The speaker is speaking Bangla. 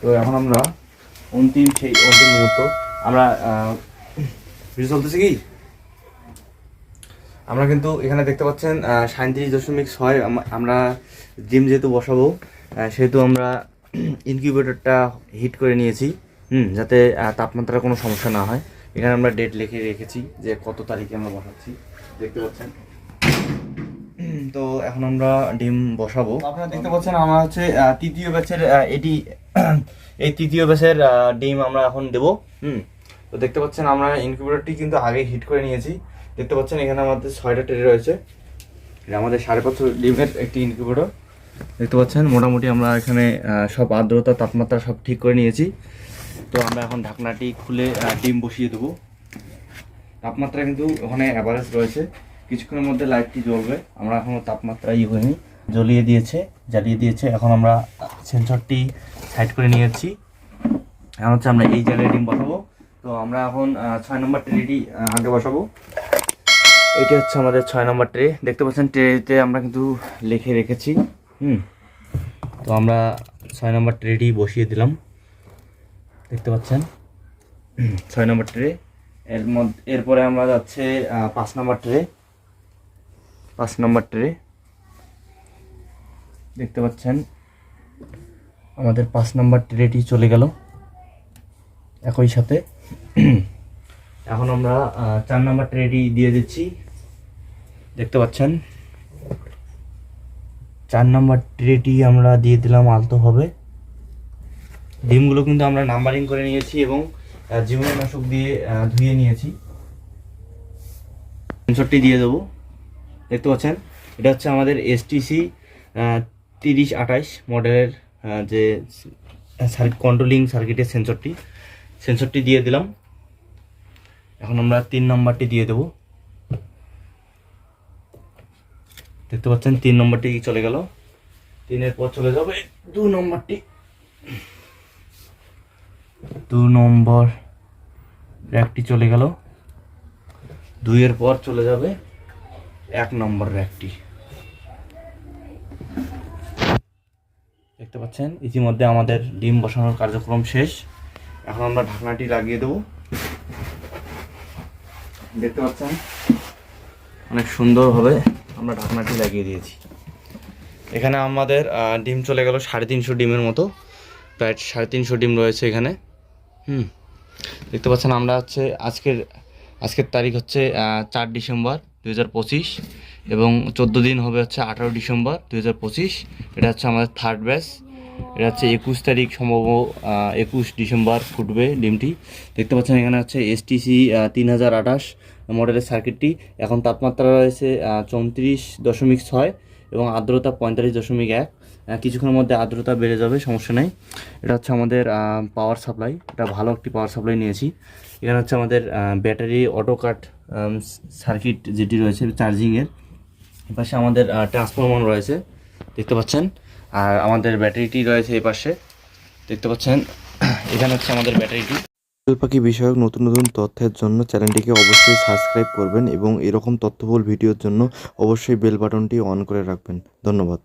তো এখন আমরা অন্তিম মুহূর্ত আমরা ভিডিও চলতেছে কি আমরা কিন্তু এখানে দেখতে পাচ্ছেন 37.6 আমরা ডিম যেহেতু বসাবো সেহেতু আমরা ইনকিউবেটরটা হিট করে নিয়েছি যাতে তাপমাত্রার কোনো সমস্যা না হয়। এখানে আমরা ডেট লিখে রেখেছি যে কত তারিখে আমরা বসাচ্ছি, দেখতে পাচ্ছেন। তো এখন আমরা ডিম বসাবো। আপনারা দেখতে পাচ্ছেন আমরা হচ্ছে তৃতীয় ব্যাচের এই তৃতীয় ব্যাচের ডিম আমরা এখন দেবো। তো দেখতে পাচ্ছেন আমরা ইনকিউবেটরটি কিন্তু আগে হিট করে নিয়েছি। দেখতে পাচ্ছেন এখানে আমাদের 6টা ট্রে রয়েছে। এটা আমাদের 5.5 ডিমের একটি ইনকিউবেটর। দেখতে পাচ্ছেন মোটামুটি আমরা এখানে সব আর্দ্রতা তাপমাত্রা সব ঠিক করে নিয়েছি। তো আমরা এখন ঢাকনাটি খুলে ডিম বসিয়ে দেবো। তাপমাত্রা কিন্তু ওখানে অ্যাভারেজ রয়েছে, কিছুক্ষণের মধ্যে লাইটটি জ্বলবে। আমরা এখনও তাপমাত্রা হয়নি, জ্বালিয়ে দিয়েছে। এখন আমরা সেন্সরটি সাইড করে নিয়েছি। এখন হচ্ছে আমরা এই জায়গায় ডিম বসাবো। তো আমরা এখন 6 নম্বর ট্রেটি আগে বসাবো। এটি হচ্ছে আমাদের 6 নম্বর ট্রে। দেখতে পাচ্ছেন ট্রেতে আমরা কিন্তু লিখে রেখেছি। তো আমরা 6 নম্বর ট্রেটি বসিয়ে দিলাম। দেখতে পাচ্ছেন 6 নম্বর ট্রে। এরপরে আমরা যাচ্ছে 5 নম্বর ট্রে। 5 নম্বর ট্রে দেখতে পাচ্ছেন আমাদের 5 নম্বর ট্রেটি চলে গেল একই সাথে। এখন আমরা 4 নম্বর ট্রেটি দিয়ে দিচ্ছি। দেখতে পাচ্ছেন 4 নম্বর ট্রেটি আমরা দিয়ে দিলাম আলতোভাবে। ডিমগুলো কিন্তু আমরা নাম্বারিং করে নিয়েছি এবং জীবাণুনাশক দিয়ে ধুয়ে নিয়েছি। সেন্সরটি দিয়ে দেবো। দেখতে পাচ্ছেন এটা হচ্ছে আমাদের STC 3028 মডেলের যে কন্ট্রোলিং সার্কিটের সেন্সরটি দিয়ে দিলাম। এখন আমরা 3 নম্বরটি দিয়ে দেব। দেখতে পাচ্ছেন 3 নম্বরটি চলে গেল। 3-এর পর চলে যাবে 2 নম্বরটি। 2 নম্বর র্যাকটি চলে গেল। 2-এর পর চলে যাবে 1 নম্বর র্যাকটি। দেখতে পাচ্ছেন ইতিমধ্যে আমাদের ডিম বসানোর কার্যক্রম শেষ। এখন আমরা ঢাকনাটি লাগিয়ে দেব। দেখতে পাচ্ছেন অনেক সুন্দরভাবে আমরা ঢাকনাটি লাগিয়ে দিয়েছি। এখানে আমাদের ডিম চলে গেল 350 ডিমের মতো, প্রায় 350 ডিম রয়েছে এখানে। দেখতে পাচ্ছেন আমরা হচ্ছে আজকের তারিখ হচ্ছে 4 ডিসেম্বর 2025 এবং 14 দিন হবে হচ্ছে 18 ডিসেম্বর 2025। এটা হচ্ছে আমাদের থার্ড ব্যাচ। এটা হচ্ছে 21 তারিখ সম্ভব 21 ডিসেম্বর ফুটবে ডিমটি। দেখতে পাচ্ছেন এখানে হচ্ছে STC 3028 মডেলের সার্কিটটি। এখন তাপমাত্রা রয়েছে 34.6 এবং আর্দ্রতা 45.1। কিছুক্ষণের মধ্যে আর্দ্রতা বেড়ে যাবে, সমস্যা নেই। এটা হচ্ছে আমাদের পাওয়ার সাপ্লাই। এটা ভালো একটি পাওয়ার সাপ্লাই নিয়েছি। এখানে হচ্ছে আমাদের ব্যাটারি অটো কাট সার্কিট যেটি রয়েছে চার্জিংয়ের। এপাশে আমাদের ট্রান্সফরমার রয়েছে, দেখতে পাচ্ছেন। আর আমাদের ব্যাটারিটি রয়েছে এই পাশে, দেখতে পাচ্ছেন। এখানে হচ্ছে আমাদের ব্যাটারিটি। কোয়েল পাখি বিষয়ক নতুন নতুন তথ্যের জন্য চ্যানেলটিকে অবশ্যই সাবস্ক্রাইব করবেন এবং এরকম তথ্যবহুল ভিডিওর জন্য অবশ্যই বেল বাটনটি অন করে রাখবেন। ধন্যবাদ।